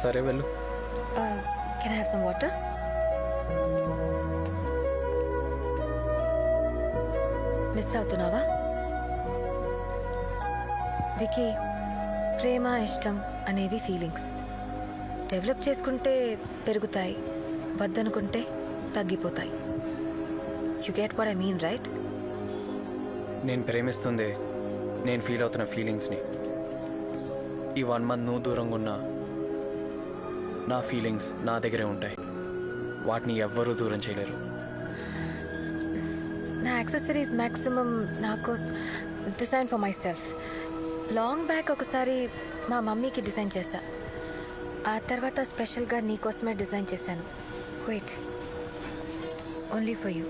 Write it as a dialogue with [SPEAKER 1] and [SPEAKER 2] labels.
[SPEAKER 1] సరే వెళ్ళు.
[SPEAKER 2] Can I have some water? Miss అవుతున్నావా వికీ? ప్రేమ ఇష్టం అనేవి ఫీలింగ్స్. డెవలప్ చేసుకుంటే పెరుగుతాయి, వద్దనుకుంటే తగ్గిపోతాయి. You get what I mean right?
[SPEAKER 1] నేను ప్రేమిస్తుంది నేను ఫీల్ అవుతున్న ఫీలింగ్స్ని. ఈ 1 month నువ్వు దూరంగా ఉన్నా నా ఫీలింగ్స్ నా దగ్గరే ఉంటాయి. వాటిని ఎవ్వరూ దూరం చేయలేరు.
[SPEAKER 2] నా యాక్సెసరీస్ మ్యాక్సిమం నాకు design for my self. Long back ఒకసారి మా మమ్మీకి డిజైన్ చేశా. ఆ తర్వాత స్పెషల్గా నీకోసమే డిజైన్ చేశాను. Wait, only for you.